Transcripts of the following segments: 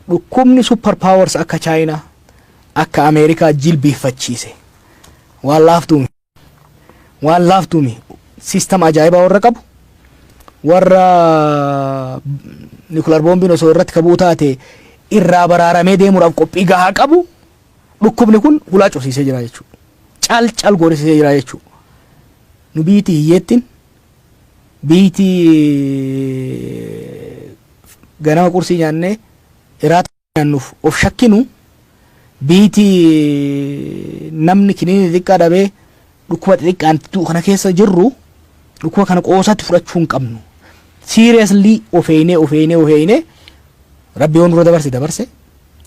Dhukkubni super powers akka China akka America jilbeeffachiise waan laaftuumi system ajaa'iba warra qabu warra nuclear bombiin osoo irratti kabuu taate irraa baraaramee deemuudhaaf qophii gahaa qabu dhukkubni kun hulaa cufsiisee jira jechuudha. Cal goorisiisee jira jechuudha. Nu biiti hiyyeettiin biiti ganama qursii nyaannee iraata nyaannuuf of shakkinu biiti namni kiniini xiqqaa dhabee dhukkuba xiqqaan kana keessa jirru dhukkuba kana qoosatti fudhachuu hin qabnu. Seriously ofeeyne rabbi waan dura dabarse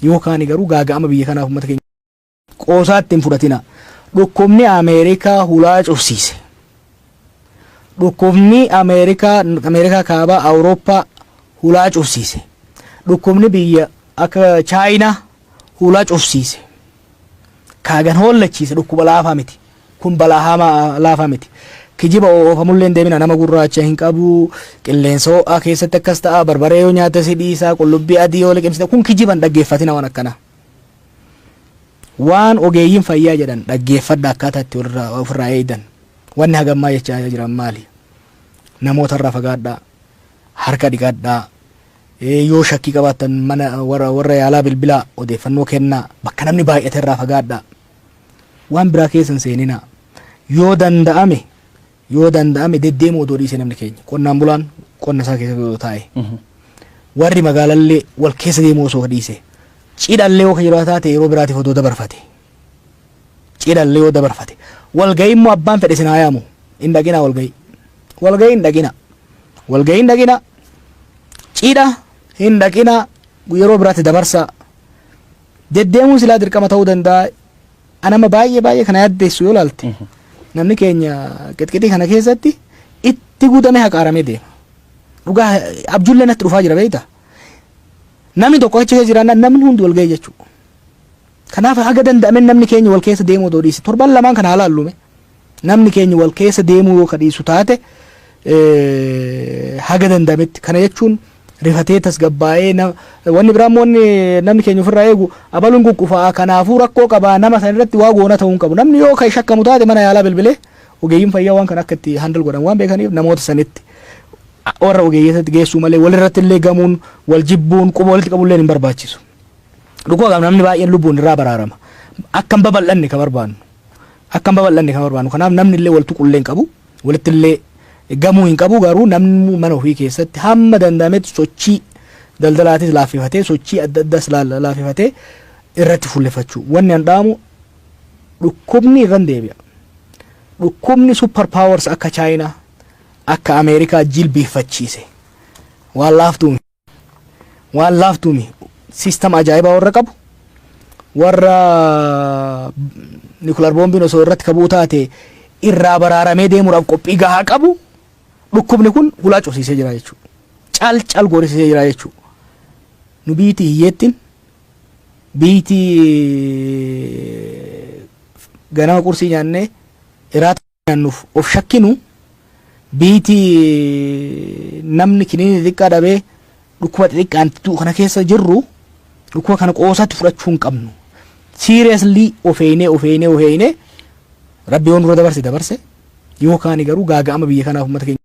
yookaan garuu gaaga'ama biyya kanaaf uummata keenya qoosaatti hin fudhatina. Dhukkubni Ameerikaa hulaa cufsiise. Dhukkubni Ameerikaa kaabaa Awurooppaa hulaa cufsiise. Dhukkubni biyya akka China hulaa cufsiise. Kaagan hollachiise dhukkuba laafaa miti. Kun balaa hamaa laafaa miti. Kijiba oofamullee deemina nama gurraacha hin qabu qilleensa ho'aa keessatti akkas ta'a barbaree yoo nyaata si dhiisaa qullubbii adii yoo liqimsite kun kijiban dhaggeeffatina waan akkana. Waan ogeeyyiin fayyaa jedhan dhaggeeffadha akkaataa itti ofirraa eedan. Wanni hagammaa jechaa jiran maali? Namoota irraa fagaadhaa, harka dhiqadhaa, yoo shakkii qabaatan mana warra yaalaa bilbilaa odeeffannoo kennaa, bakka namni baay'ate irraa fagaadhaa. Waan biraa keessan seenina. Yoo danda'ame deddeemuu odoo dhiise namni keenya. Qonnaan bulaan qonna isaa keessa taa'e. Warri magaalallee wal keessa deemuu osoo dhiise. Cidhallee yoo jiraa taate yeroo biraatiif odoo dabarfate. Cidhallee yoo dabarfate. Walgahii immoo abbaan fedhe sinaa yaamu. Hin dhaqina walgahii. Walgahii hin dhaqina. Cidha hin dhaqina yeroo biraatti dabarsa. Deddeemuun silaa dirqama ta'uu danda'a. Anama baay'ee kana yaaddeessu yoo laalte. Namni keenya qixqixii kana keessatti itti guutamee haqaaramee deema. Dhugaa abjuullee natti dhufaa jira beektaa. Namni tokko achi keessa jiraannaan namni hundi wal ga'e jechuudha. Kanaaf haga danda'ame namni keenya wal keessa deemuu odoo dhiise torban lamaan kana haala hallume. Namni keenya wal keessa deemuu yoo kadhiisu taate haga danda'ametti kana jechuun rifatee tasgabbaa'ee wanni biraa immoo namni keenya ofirraa eegu abaluun kukkufaa kanaafuu rakkoo qabaa nama san irratti waa goona ta'uu hin qabu. Namni yoo kan shakkamu taate mana yaalaa bilbilee ogeeyyiin fayyaa waan kana akka itti handal godhan waan beekaniif namoota sanitti warra ogeeyyatti geessuu malee walirratti illee gamuun wal jibbuun quba walitti qabullee hin barbaachisu. Dhuguma namni baay'een lubbuun irraa baraarama. Akkam babal'anne ka barbaannu. Kanaaf namni illee wal tuqullee hin qabu. Walitti illee gamuu hin qabu garuu namni mana ofii keessatti hamma danda'ametti sochii daldalaatis laaffifatee sochii adda addaas laaffifatee irratti fuulleffachuu. Wanni an dhaamu dhukkubni irran deebi'a. Dhukkubni super powers akka China akka America jilbeeffachiise waan laaftuumi system ajaa'iba warra qabu warra nuclear bombiin osoo irratti kabuu taate irraa baraaramee deemuudhaaf qophii gahaa qabu dhukkubni kun hulaa cufsiisee jira jechuudha. Cal goorisiisee jira jechuudha. Nu biiti hiyyeettiin biiti ganama qursii nyaannee iraata nyaannuuf of shakkinu biiti namni kiniini xiqqaa dhabee dhukkuba xiqqaan kana keessa jirru dhukkuba kana qoosatti fudhachuu hin qabnu. Seriously ofeeyne rabbi waan dura dabarse yookaan garuu gaaga'ama biyya kanaaf uummata keenya